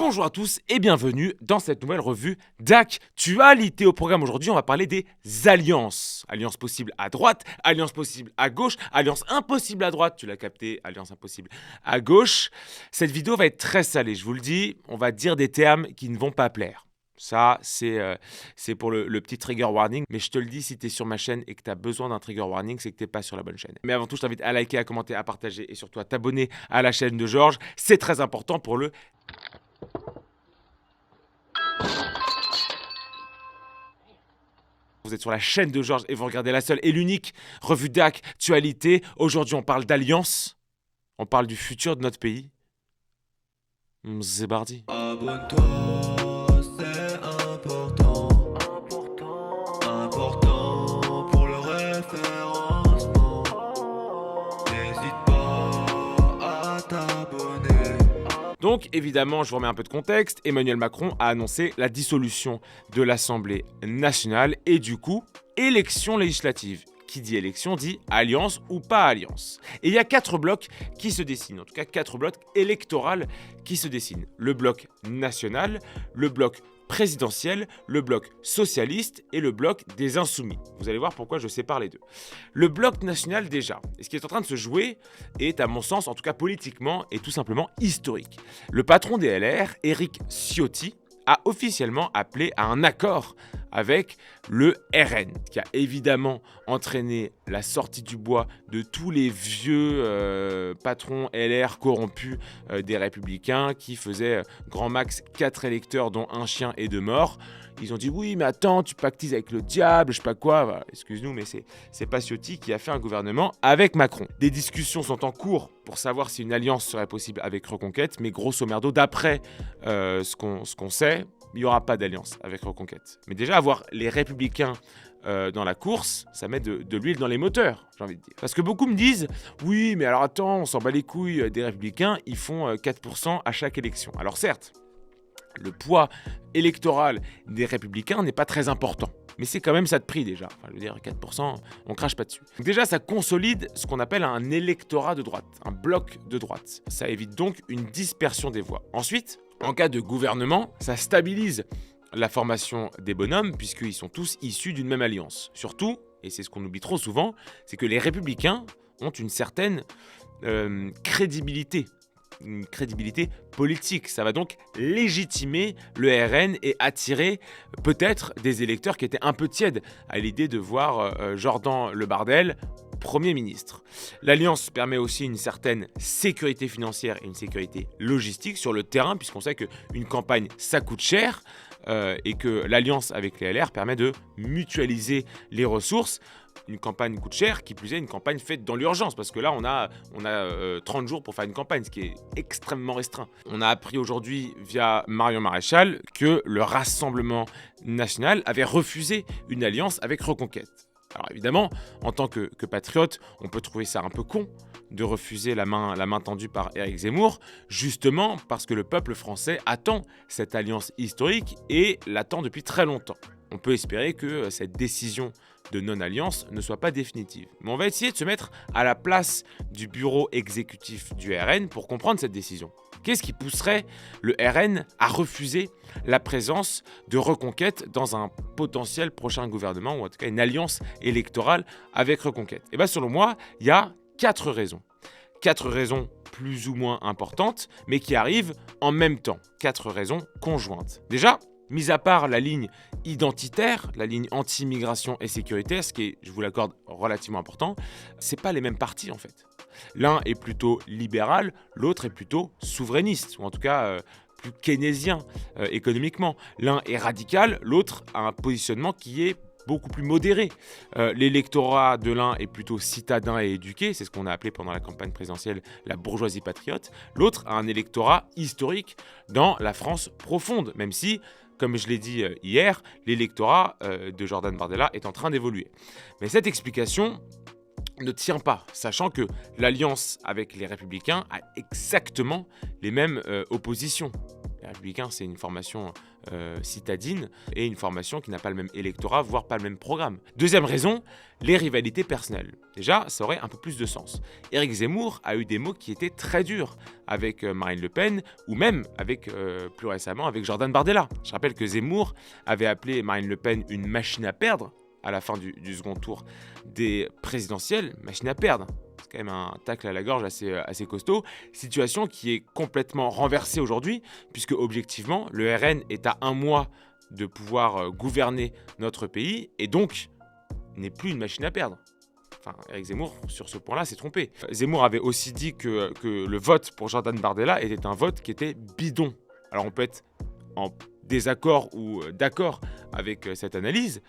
Bonjour à tous et bienvenue dans cette nouvelle revue d'actualité. Au programme aujourd'hui, on va parler des alliances. Alliances possibles à droite, alliances possibles à gauche, alliance impossible à droite, tu l'as capté, alliance impossible à gauche. Cette vidéo va être très salée, je vous le dis, on va dire des termes qui ne vont pas plaire. Ça, c'est pour le petit trigger warning. Mais je te le dis, si tu es sur ma chaîne et que tu as besoin d'un trigger warning, c'est que tu n'es pas sur la bonne chaîne. Mais avant tout, je t'invite à liker, à commenter, à partager et surtout à t'abonner à la chaîne de Georges. C'est très important pour le... Vous êtes sur la chaîne de Georges et vous regardez la seule et l'unique revue d'actualité. Aujourd'hui, on parle d'alliance. On parle du futur de notre pays. C'est parti. Abonne-toi, c'est important. Important pour le référencement. N'hésite pas à t'abonner. Donc, évidemment, je vous remets un peu de contexte. Emmanuel Macron a annoncé la dissolution de l'Assemblée nationale et du coup, élection législative. Qui dit élection dit alliance ou pas alliance. Et il y a 4 blocs qui se dessinent, en tout cas 4 blocs électoraux qui se dessinent. Le bloc national, le bloc présidentiel, le bloc socialiste et le bloc des insoumis. Vous allez voir pourquoi je sépare les deux. Le bloc national déjà, et ce qui est en train de se jouer est à mon sens, en tout cas politiquement, et tout simplement historique. Le patron des LR, Éric Ciotti, a officiellement appelé à un accord avec le RN, qui a évidemment entraîné la sortie du bois de tous les vieux patrons LR corrompus des Républicains qui faisaient grand max 4 électeurs dont un chien et 2 morts. Ils ont dit oui mais attends, tu pactises avec le diable, je sais pas quoi, voilà, excuse-nous mais c'est pas Ciotti qui a fait un gouvernement avec Macron. Des discussions sont en cours pour savoir si une alliance serait possible avec Reconquête, mais grosso merdo d'après ce qu'on sait, il n'y aura pas d'alliance avec Reconquête. Mais déjà avoir les Républicains dans la course, ça met de l'huile dans les moteurs, j'ai envie de dire. Parce que beaucoup me disent, oui mais alors attends, on s'en bat les couilles des Républicains, ils font 4% à chaque élection. Alors certes, le poids électoral des Républicains n'est pas très important. Mais c'est quand même ça de prix déjà. Enfin, je veux dire, 4%, on crache pas dessus. Donc déjà, ça consolide ce qu'on appelle un électorat de droite, un bloc de droite. Ça évite donc une dispersion des voix. Ensuite, en cas de gouvernement, ça stabilise la formation des bonhommes puisqu'ils sont tous issus d'une même alliance. Surtout, et c'est ce qu'on oublie trop souvent, c'est que les Républicains ont une certaine crédibilité. Une crédibilité politique. Ça va donc légitimer le RN et attirer peut-être des électeurs qui étaient un peu tièdes à l'idée de voir Jordan Le Bardel Premier ministre. L'alliance permet aussi une certaine sécurité financière et une sécurité logistique sur le terrain, puisqu'on sait qu'une campagne, ça coûte cher, et que l'alliance avec les LR permet de mutualiser les ressources. Une campagne coûte cher, qui plus est une campagne faite dans l'urgence, parce que là on a 30 jours pour faire une campagne, ce qui est extrêmement restreint. On a appris aujourd'hui via Marion Maréchal que le Rassemblement national avait refusé une alliance avec Reconquête. Alors évidemment, en tant que patriote, on peut trouver ça un peu con de refuser la main tendue par Éric Zemmour, justement parce que le peuple français attend cette alliance historique et l'attend depuis très longtemps. On peut espérer que cette décision de non-alliance ne soit pas définitive. Mais on va essayer de se mettre à la place du bureau exécutif du RN pour comprendre cette décision. Qu'est-ce qui pousserait le RN à refuser la présence de Reconquête dans un potentiel prochain gouvernement, ou en tout cas une alliance électorale avec Reconquête? Et bien selon moi, il y a 4 raisons. 4 raisons plus ou moins importantes, mais qui arrivent en même temps. 4 raisons conjointes. Déjà, mis à part la ligne identitaire, la ligne anti-immigration et sécuritaire, ce qui est, je vous l'accorde, relativement important, c'est pas les mêmes partis en fait. L'un est plutôt libéral, l'autre est plutôt souverainiste, ou en tout cas plus keynésien économiquement. L'un est radical, l'autre a un positionnement qui est beaucoup plus modéré. L'électorat de l'un est plutôt citadin et éduqué, c'est ce qu'on a appelé pendant la campagne présidentielle la bourgeoisie patriote. L'autre a un électorat historique dans la France profonde, même si, comme je l'ai dit hier, l'électorat de Jordan Bardella est en train d'évoluer. Mais cette explication ne tient pas, sachant que l'alliance avec les Républicains a exactement les mêmes oppositions. Les Républicains, c'est une formation citadine et une formation qui n'a pas le même électorat, voire pas le même programme. Deuxième raison, les rivalités personnelles. Déjà, ça aurait un peu plus de sens. Éric Zemmour a eu des mots qui étaient très durs avec Marine Le Pen ou même avec, plus récemment avec Jordan Bardella. Je rappelle que Zemmour avait appelé Marine Le Pen une machine à perdre à la fin du second tour des présidentielles, machine à perdre. C'est quand même un tacle à la gorge assez costaud. Situation qui est complètement renversée aujourd'hui, puisque objectivement, le RN est à 1 mois de pouvoir gouverner notre pays, et donc n'est plus une machine à perdre. Enfin, Éric Zemmour, sur ce point-là, s'est trompé. Zemmour avait aussi dit que le vote pour Jordan Bardella était un vote qui était bidon. Alors on peut être en désaccord ou d'accord avec cette analyse,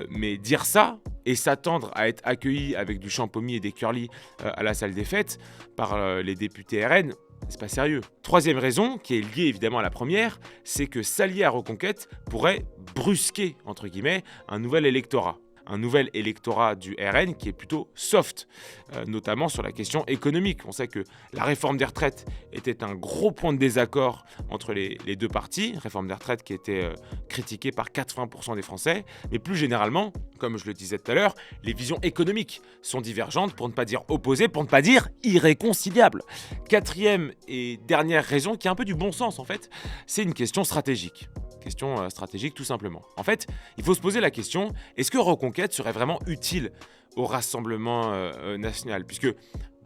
mais dire ça et s'attendre à être accueilli avec du champomis et des curlis à la salle des fêtes par les députés RN, c'est pas sérieux. Troisième raison, qui est liée évidemment à la première, c'est que s'allier à Reconquête pourrait brusquer, entre guillemets, un nouvel électorat. Un nouvel électorat du RN qui est plutôt soft, notamment sur la question économique. On sait que la réforme des retraites était un gros point de désaccord entre les deux partis, réforme des retraites qui était critiquée par 80% des Français, mais plus généralement, comme je le disais tout à l'heure, les visions économiques sont divergentes, pour ne pas dire opposées, pour ne pas dire irréconciliables. Quatrième et dernière raison, qui a un peu du bon sens en fait, c'est une question stratégique. Question stratégique tout simplement. En fait, il faut se poser la question, est-ce que Reconquête serait vraiment utile au Rassemblement national ? Puisque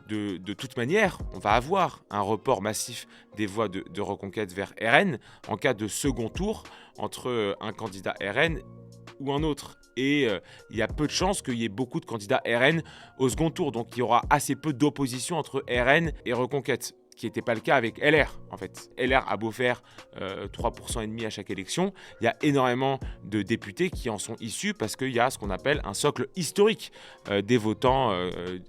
de toute manière, on va avoir un report massif des voix de Reconquête vers RN en cas de second tour entre un candidat RN ou un autre. Et il y a peu de chances qu'il y ait beaucoup de candidats RN au second tour. Donc il y aura assez peu d'opposition entre RN et Reconquête, qui n'était pas le cas avec LR, en fait. LR a beau faire 3,5% à chaque élection, il y a énormément de députés qui en sont issus parce qu'il y a ce qu'on appelle un socle historique des votants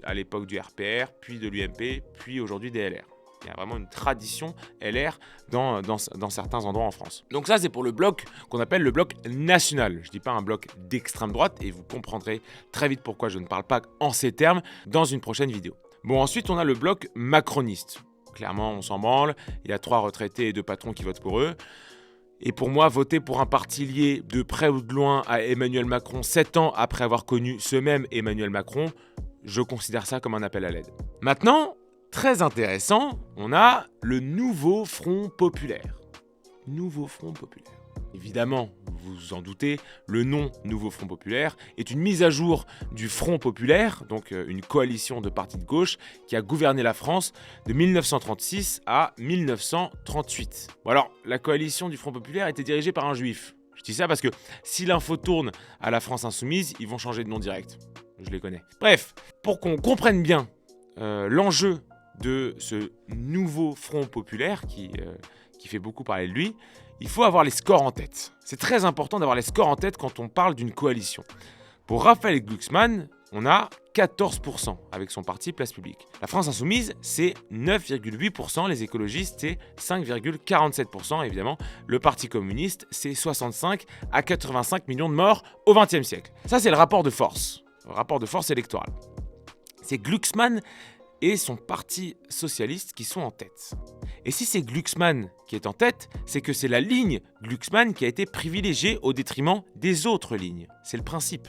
à l'époque du RPR, puis de l'UMP, puis aujourd'hui des LR. Il y a vraiment une tradition LR dans certains endroits en France. Donc ça, c'est pour le bloc qu'on appelle le bloc national. Je ne dis pas un bloc d'extrême droite, et vous comprendrez très vite pourquoi je ne parle pas en ces termes dans une prochaine vidéo. Bon, ensuite, on a le bloc macroniste. Clairement, on s'en branle. Il y a 3 retraités et 2 patrons qui votent pour eux. Et pour moi, voter pour un parti lié de près ou de loin à Emmanuel Macron 7 ans après avoir connu ce même Emmanuel Macron, je considère ça comme un appel à l'aide. Maintenant, très intéressant, on a le nouveau Front populaire. Nouveau Front populaire. Évidemment, vous vous en doutez, le nom Nouveau Front populaire est une mise à jour du Front populaire, donc une coalition de partis de gauche qui a gouverné la France de 1936 à 1938. Bon alors, la coalition du Front populaire était dirigée par un juif. Je dis ça parce que si l'info tourne à la France insoumise, ils vont changer de nom direct. Je les connais. Bref, pour qu'on comprenne bien l'enjeu de ce nouveau Front populaire qui fait beaucoup parler de lui, il faut avoir les scores en tête. C'est très important d'avoir les scores en tête quand on parle d'une coalition. Pour Raphaël Glucksmann, on a 14% avec son parti Place Publique. La France Insoumise, c'est 9,8%. Les écologistes, c'est 5,47%. Évidemment, le Parti communiste, c'est 65 à 85 millions de morts au XXe siècle. Ça, c'est le rapport de force électorale. C'est Glucksmann et son parti socialiste qui sont en tête. Et si c'est Glucksmann qui est en tête, c'est que c'est la ligne Glucksmann qui a été privilégiée au détriment des autres lignes. C'est le principe.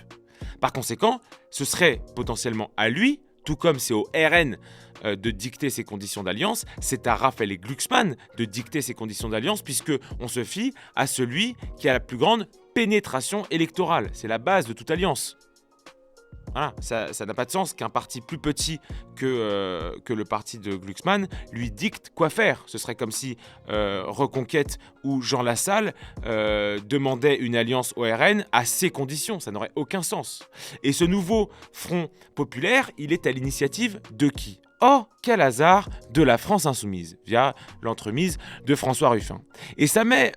Par conséquent, ce serait potentiellement à lui, tout comme c'est au RN de dicter ses conditions d'alliance, c'est à Raphaël Glucksmann de dicter ses conditions d'alliance, puisque on se fie à celui qui a la plus grande pénétration électorale. C'est la base de toute alliance. Voilà, ça n'a pas de sens qu'un parti plus petit que le parti de Glucksmann lui dicte quoi faire. Ce serait comme si Reconquête ou Jean Lassalle demandaient une alliance au RN à ses conditions. Ça n'aurait aucun sens. Et ce nouveau Front populaire, il est à l'initiative de qui ? Oh, quel hasard, de la France insoumise, via l'entremise de François Ruffin. Et ça met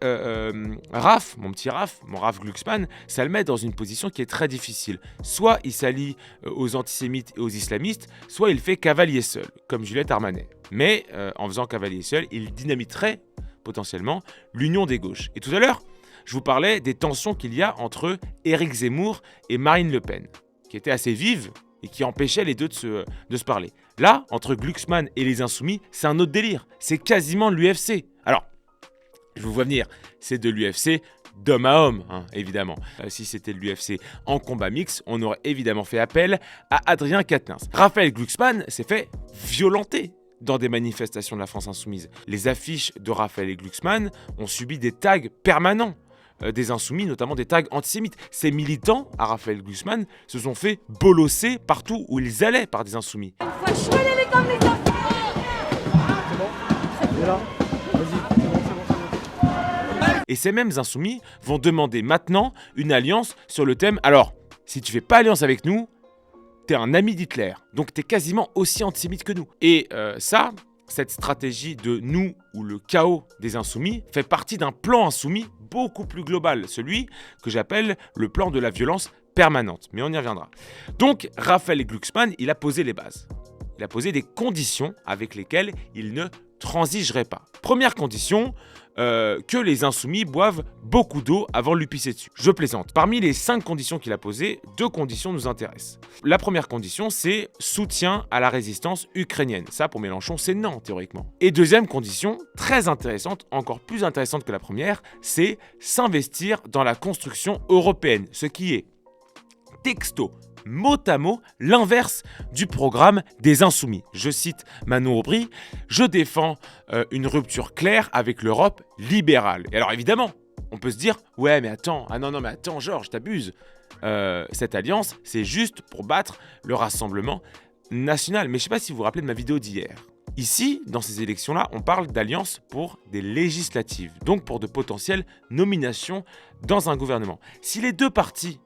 Raph, mon Raph Glucksmann, ça le met dans une position qui est très difficile. Soit il s'allie aux antisémites et aux islamistes, soit il fait cavalier seul, comme Juliette Armanet. Mais en faisant cavalier seul, il dynamiterait potentiellement l'union des gauches. Et tout à l'heure, je vous parlais des tensions qu'il y a entre Éric Zemmour et Marine Le Pen, qui étaient assez vives et qui empêchaient les deux de se parler. Là, entre Glucksmann et les Insoumis, c'est un autre délire. C'est quasiment l'UFC. Alors, Je vous vois venir, c'est de l'UFC d'homme à homme, hein, évidemment. Si c'était de l'UFC en combat mixte, on aurait évidemment fait appel à Adrien Quatennens. Raphaël Glucksmann s'est fait violenter dans des manifestations de la France Insoumise. Les affiches de Raphaël Glucksmann ont subi des tags permanents des Insoumis, notamment des tags antisémites. Ces militants, à Raphaël Glucksmann, se sont fait bolosser partout où ils allaient par des Insoumis. Et ces mêmes Insoumis vont demander maintenant une alliance sur le thème « Alors, si tu fais pas alliance avec nous, t'es un ami d'Hitler, donc t'es quasiment aussi antisémite que nous. » Et cette stratégie de nous ou le chaos des Insoumis fait partie d'un plan insoumis beaucoup plus global, celui que j'appelle le plan de la violence permanente. Mais on y reviendra. Donc, Raphaël Glucksmann, il a posé les bases. Il a posé des conditions avec lesquelles il ne transigerait pas. Première condition, que les Insoumis boivent beaucoup d'eau avant de lui pisser dessus. Je plaisante. Parmi les 5 conditions qu'il a posées, 2 conditions nous intéressent. La première condition, c'est soutien à la résistance ukrainienne. Ça, pour Mélenchon, c'est non, théoriquement. Et deuxième condition, très intéressante, encore plus intéressante que la première, c'est s'investir dans la construction européenne, ce qui est texto, mot à mot, l'inverse du programme des Insoumis. Je cite Manon Aubry, « Je défends une rupture claire avec l'Europe libérale. » Et alors évidemment, on peut se dire « Ouais, mais attends, mais attends, Georges, t'abuses. Cette alliance, c'est juste pour battre le Rassemblement national. » Mais je ne sais pas si vous vous rappelez de ma vidéo d'hier. Ici, dans ces élections-là, on parle d'alliance pour des législatives, donc pour de potentielles nominations dans un gouvernement. Si les deux partis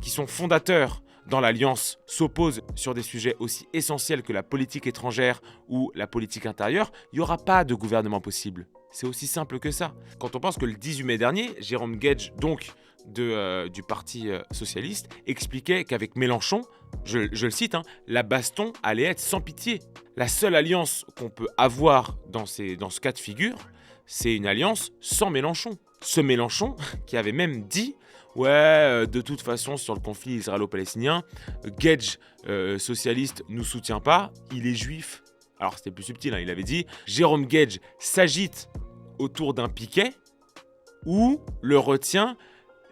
qui sont fondateurs dans l'alliance s'opposent sur des sujets aussi essentiels que la politique étrangère ou la politique intérieure, il n'y aura pas de gouvernement possible. C'est aussi simple que ça. Quand on pense que le 18 mai dernier, Jérôme Guedj, donc du Parti Socialiste, expliquait qu'avec Mélenchon, je le cite, la baston allait être sans pitié. La seule alliance qu'on peut avoir dans ce cas de figure, c'est une alliance sans Mélenchon. Ce Mélenchon qui avait même dit « Ouais, de toute façon, sur le conflit israélo-palestinien, Guedj, socialiste, nous soutient pas, il est juif. » Alors c'était plus subtil, il avait dit « Jérôme Guedj s'agite autour d'un piquet ou le retient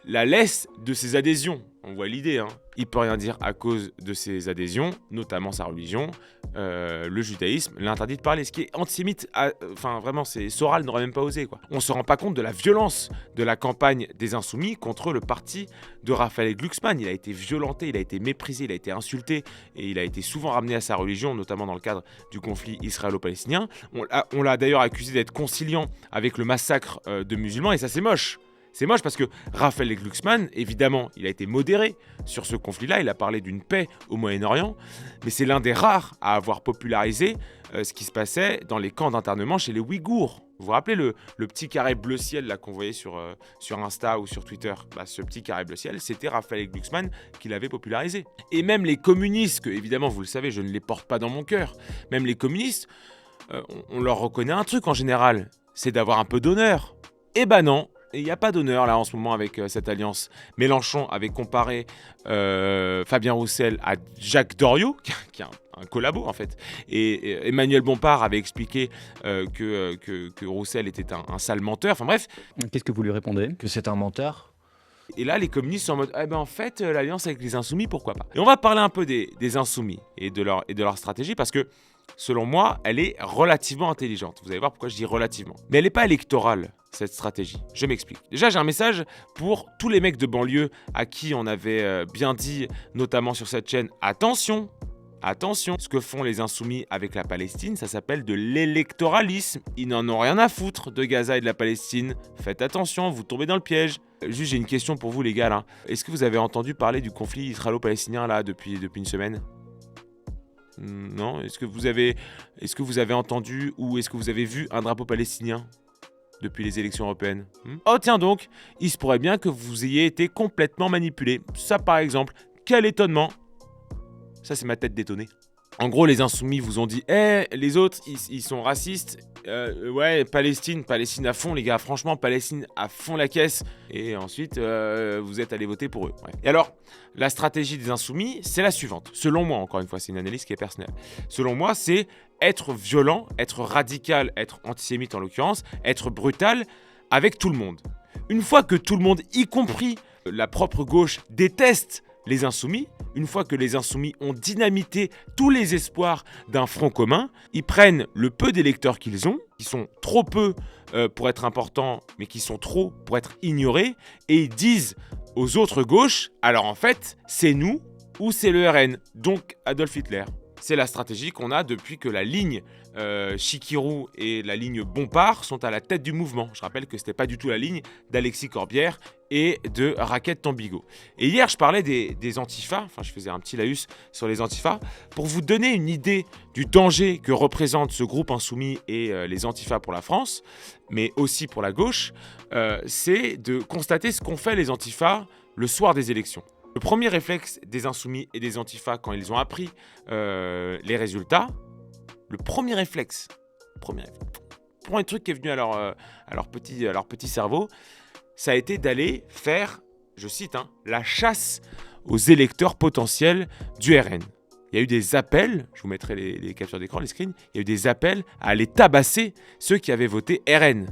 la laisse de ses adhésions. » On voit l'idée, Il peut rien dire à cause de ses adhésions, notamment sa religion, le judaïsme, l'interdit de parler. Ce qui est antisémite, vraiment, Soral n'aurait même pas osé, quoi. On se rend pas compte de la violence de la campagne des Insoumis contre le parti de Raphaël Glucksmann. Il a été violenté, il a été méprisé, il a été insulté et il a été souvent ramené à sa religion, notamment dans le cadre du conflit israélo-palestinien. On l'a d'ailleurs accusé d'être conciliant avec le massacre de musulmans et ça c'est moche. C'est moche parce que Raphaël Glucksmann, évidemment, il a été modéré sur ce conflit-là, il a parlé d'une paix au Moyen-Orient, mais c'est l'un des rares à avoir popularisé ce qui se passait dans les camps d'internement chez les Ouïghours. Vous vous rappelez le petit carré bleu ciel là qu'on voyait sur Insta ou sur Twitter? Ce petit carré bleu ciel, c'était Raphaël Glucksmann qui l'avait popularisé. Et même les communistes, que évidemment vous le savez, je ne les porte pas dans mon cœur, même les communistes, on leur reconnaît un truc en général, c'est d'avoir un peu d'honneur. Eh ben non. Et il n'y a pas d'honneur là en ce moment avec cette alliance. Mélenchon avait comparé Fabien Roussel à Jacques Doriot, qui est un collabo en fait. Et Emmanuel Bompard avait expliqué que Roussel était un sale menteur. Enfin bref. Qu'est-ce que vous lui répondez? Que c'est un menteur? Et là, les communistes sont en mode, en fait, l'alliance avec les Insoumis, pourquoi pas? Et on va parler un peu des Insoumis et de leur stratégie parce que, selon moi, elle est relativement intelligente. Vous allez voir pourquoi je dis relativement. Mais elle n'est pas électorale, cette stratégie. Je m'explique. Déjà, j'ai un message pour tous les mecs de banlieue à qui on avait bien dit, notamment sur cette chaîne, attention, ce que font les Insoumis avec la Palestine, ça s'appelle de l'électoralisme. Ils n'en ont rien à foutre de Gaza et de la Palestine. Faites attention, vous tombez dans le piège. Juste, j'ai une question pour vous, les gars, là. Est-ce que vous avez entendu parler du conflit israélo-palestinien, là, depuis une semaine ? Non? Est-ce que vous avez entendu ou est-ce que vous avez vu un drapeau palestinien depuis les élections européennes? Oh tiens donc, il se pourrait bien que vous ayez été complètement manipulé. Ça par exemple, quel étonnement. Ça c'est ma tête détonnée. En gros, les Insoumis vous ont dit « les autres, ils sont racistes. Ouais, Palestine à fond, les gars. Franchement, Palestine à fond la caisse. » Et ensuite, vous êtes allés voter pour eux. Ouais. Et alors, la stratégie des Insoumis, c'est la suivante. Selon moi, encore une fois, c'est une analyse qui est personnelle. Selon moi, c'est être violent, être radical, être antisémite en l'occurrence, être brutal, avec tout le monde. Une fois que tout le monde, y compris la propre gauche, déteste les insoumis, une fois que les insoumis ont dynamité tous les espoirs d'un front commun, ils prennent le peu d'électeurs qu'ils ont, qui sont trop peu pour être importants, mais qui sont trop pour être ignorés, et ils disent aux autres gauches, alors en fait, c'est nous ou c'est le RN, donc Adolf Hitler. C'est la stratégie qu'on a depuis que la ligne Chikirou et la ligne Bompard sont à la tête du mouvement. Je rappelle que ce n'était pas du tout la ligne d'Alexis Corbière et de Raquette Tambigo. Et hier, je parlais des antifas, enfin je faisais un petit laïus sur les antifas, pour vous donner une idée du danger que représente ce groupe insoumis et les antifas pour la France, mais aussi pour la gauche, c'est de constater ce qu'ont fait les antifas le soir des élections. Le premier réflexe des insoumis et des antifas quand ils ont appris les résultats, le premier réflexe, premier truc qui est venu à leur petit cerveau, ça a été d'aller faire, je cite, la chasse aux électeurs potentiels du RN. Il y a eu des appels, je vous mettrai les captures d'écran, les screens, il y a eu des appels à aller tabasser ceux qui avaient voté RN.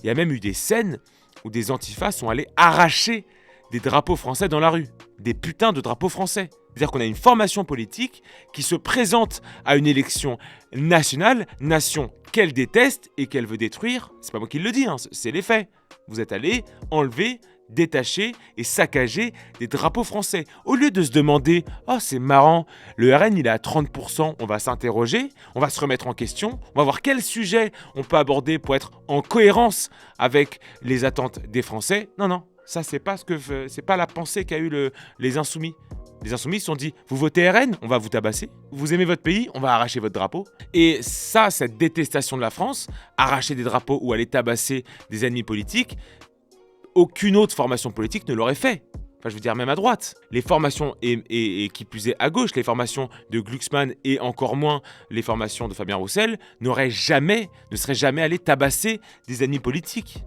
Il y a même eu des scènes où des antifas sont allés arracher des drapeaux français dans la rue, des putains de drapeaux français. C'est-à-dire qu'on a une formation politique qui se présente à une élection nationale, nation qu'elle déteste et qu'elle veut détruire. C'est pas moi qui le dis, c'est les faits. Vous êtes allés enlever, détacher et saccager des drapeaux français. Au lieu de se demander « Oh, c'est marrant, le RN il est à 30%, on va s'interroger, on va se remettre en question, on va voir quel sujet on peut aborder pour être en cohérence avec les attentes des Français. » Non. Ça, c'est pas la pensée qu'a eu les insoumis. Les insoumis se sont dit, vous votez RN, on va vous tabasser. Vous aimez votre pays, on va arracher votre drapeau. Et ça, cette détestation de la France, arracher des drapeaux ou aller tabasser des ennemis politiques, aucune autre formation politique ne l'aurait fait. Enfin, je veux dire, même à droite. Les formations, et qui plus est à gauche, les formations de Glucksmann et encore moins les formations de Fabien Roussel, ne seraient jamais allées tabasser des ennemis politiques.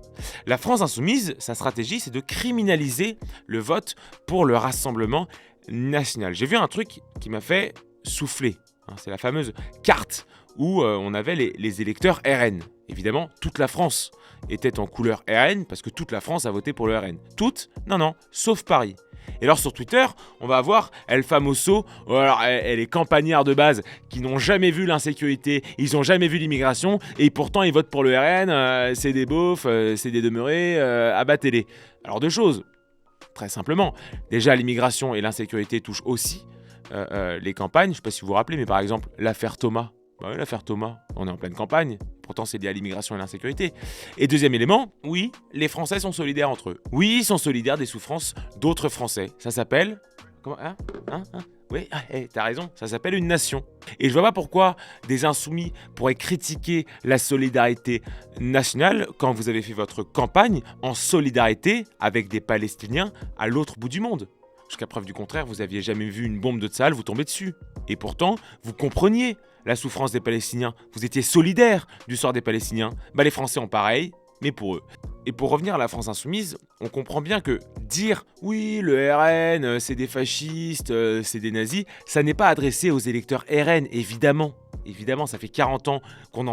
La France insoumise, sa stratégie, c'est de criminaliser le vote pour le Rassemblement national. J'ai vu un truc qui m'a fait souffler. C'est la fameuse carte où on avait les électeurs RN. Évidemment, toute la France était en couleur RN parce que toute la France a voté pour le RN. Toute ? Non, sauf Paris. Et alors sur Twitter, on va avoir El Famoso, alors elle est campagnards de base qui n'ont jamais vu l'insécurité, ils n'ont jamais vu l'immigration et pourtant ils votent pour le RN, c'est des beaufs, c'est des demeurés, abattez-les. Alors deux choses, très simplement. Déjà l'immigration et l'insécurité touchent aussi les campagnes, je ne sais pas si vous vous rappelez, mais par exemple l'affaire Thomas. Oui, l'affaire Thomas, on est en pleine campagne, pourtant c'est lié à l'immigration et l'insécurité. Et deuxième élément, oui, les Français sont solidaires entre eux. Oui, ils sont solidaires des souffrances d'autres Français. Ça s'appelle... Comment Oui, t'as raison, ça s'appelle une nation. Et je vois pas pourquoi des insoumis pourraient critiquer la solidarité nationale quand vous avez fait votre campagne en solidarité avec des Palestiniens à l'autre bout du monde. Jusqu'à preuve du contraire, vous aviez jamais vu une bombe de Tsahal vous tomber dessus. Et pourtant, vous compreniez la souffrance des Palestiniens. Vous étiez solidaires du sort des Palestiniens. Les Français ont pareil, mais pour eux. Et pour revenir à la France insoumise, on comprend bien que dire « oui, le RN, c'est des fascistes, c'est des nazis », ça n'est pas adressé aux électeurs RN, évidemment. Évidemment, ça fait 40 ans qu'on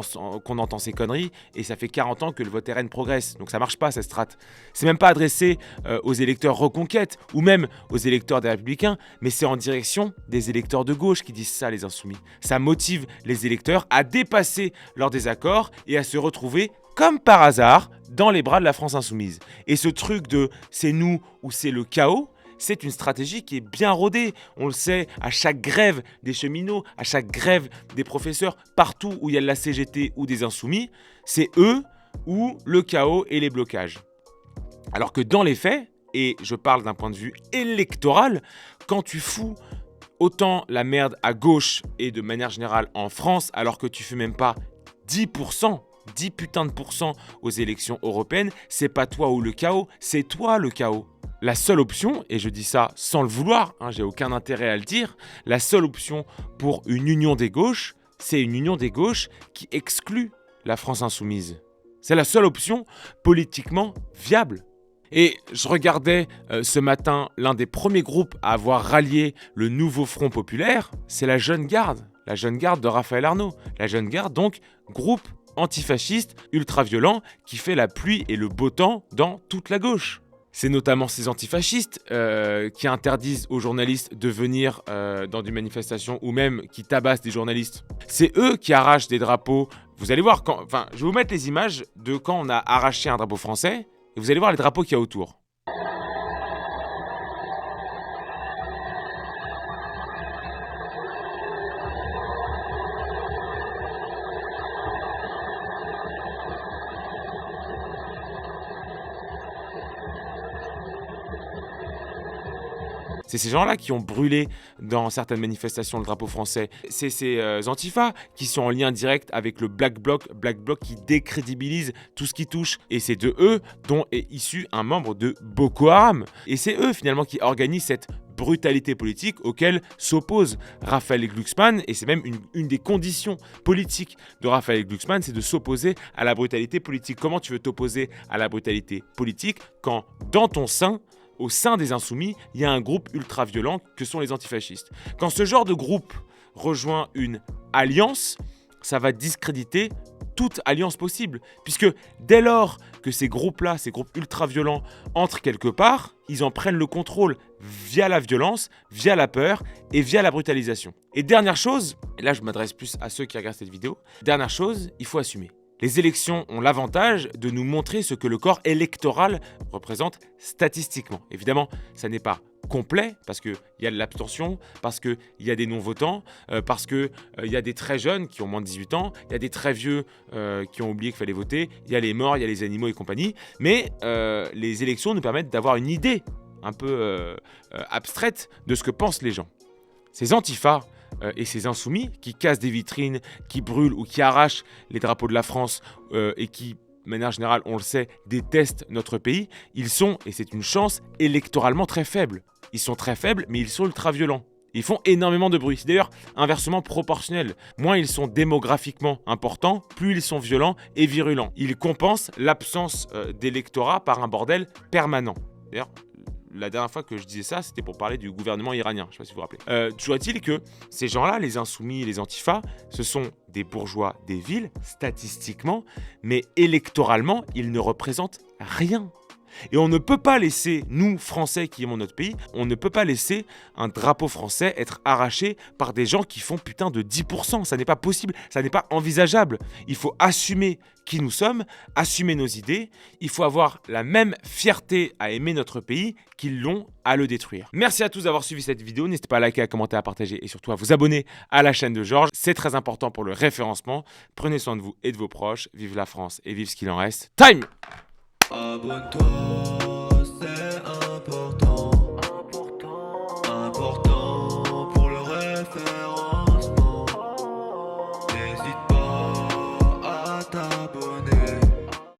entend ces conneries et ça fait 40 ans que le vote RN progresse. Donc ça marche pas, cette strate. C'est même pas adressé aux électeurs Reconquête ou même aux électeurs des Républicains, mais c'est en direction des électeurs de gauche qui disent ça, les insoumis. Ça motive les électeurs à dépasser leurs désaccords et à se retrouver, comme par hasard, dans les bras de la France insoumise. Et ce truc de « c'est nous » ou « c'est le chaos », c'est une stratégie qui est bien rodée. On le sait, à chaque grève des cheminots, à chaque grève des professeurs, partout où il y a de la CGT ou des insoumis, c'est eux ou le chaos et les blocages. Alors que dans les faits, et je parle d'un point de vue électoral, quand tu fous autant la merde à gauche et de manière générale en France, alors que tu fais même pas 10%, 10 putains de pourcents aux élections européennes, c'est pas toi ou le chaos, c'est toi le chaos. La seule option, et je dis ça sans le vouloir, j'ai aucun intérêt à le dire, la seule option pour une union des gauches, c'est une union des gauches qui exclut la France insoumise. C'est la seule option politiquement viable. Et je regardais ce matin l'un des premiers groupes à avoir rallié le nouveau Front populaire, c'est la Jeune Garde de Raphaël Arnaud. La Jeune Garde, donc, groupe antifasciste, ultra-violent, qui fait la pluie et le beau temps dans toute la gauche. C'est notamment ces antifascistes qui interdisent aux journalistes de venir dans des manifestations ou même qui tabassent des journalistes. C'est eux qui arrachent des drapeaux. Vous allez voir, je vais vous mettre les images de quand on a arraché un drapeau français et vous allez voir les drapeaux qu'il y a autour. C'est ces gens-là qui ont brûlé dans certaines manifestations le drapeau français. C'est ces antifas qui sont en lien direct avec le Black Bloc qui décrédibilise tout ce qui touche. Et c'est de eux dont est issu un membre de Boko Haram. Et c'est eux finalement qui organisent cette brutalité politique auquel s'oppose Raphaël Glucksmann. Et c'est même une des conditions politiques de Raphaël Glucksmann, c'est de s'opposer à la brutalité politique. Comment tu veux t'opposer à la brutalité politique quand dans ton sein, au sein des Insoumis, il y a un groupe ultra-violent que sont les antifascistes. Quand ce genre de groupe rejoint une alliance, ça va discréditer toute alliance possible. Puisque dès lors que ces groupes-là, ces groupes ultra-violents, entrent quelque part, ils en prennent le contrôle via la violence, via la peur et via la brutalisation. Et dernière chose, et là je m'adresse plus à ceux qui regardent cette vidéo, dernière chose, il faut assumer. Les élections ont l'avantage de nous montrer ce que le corps électoral représente statistiquement. Évidemment, ça n'est pas complet parce qu'il y a de l'abstention, parce qu'il y a des non-votants, parce qu'il y a des très jeunes qui ont moins de 18 ans, il y a des très vieux qui ont oublié qu'il fallait voter, il y a les morts, il y a les animaux et compagnie. Mais les élections nous permettent d'avoir une idée un peu abstraite de ce que pensent les gens. Ces antifas et ces insoumis qui cassent des vitrines, qui brûlent ou qui arrachent les drapeaux de la France et qui, de manière générale, on le sait, détestent notre pays, ils sont, et c'est une chance, électoralement très faibles. Ils sont très faibles, mais ils sont ultra-violents. Ils font énormément de bruit. C'est d'ailleurs inversement proportionnel. Moins ils sont démographiquement importants, plus ils sont violents et virulents. Ils compensent l'absence d'électorat par un bordel permanent. D'ailleurs, la dernière fois que je disais ça, c'était pour parler du gouvernement iranien, je ne sais pas si vous vous rappelez. Toujours est-il que ces gens-là, les insoumis, les antifas, ce sont des bourgeois des villes, statistiquement, mais électoralement, ils ne représentent rien. Et on ne peut pas laisser, nous, Français qui aimons notre pays, on ne peut pas laisser un drapeau français être arraché par des gens qui font putain de 10%. Ça n'est pas possible, ça n'est pas envisageable. Il faut assumer qui nous sommes, assumer nos idées. Il faut avoir la même fierté à aimer notre pays qu'ils l'ont à le détruire. Merci à tous d'avoir suivi cette vidéo. N'hésitez pas à liker, à commenter, à partager et surtout à vous abonner à la chaîne de Georges. C'est très important pour le référencement. Prenez soin de vous et de vos proches. Vive la France et vive ce qu'il en reste. Time! Abonne-toi.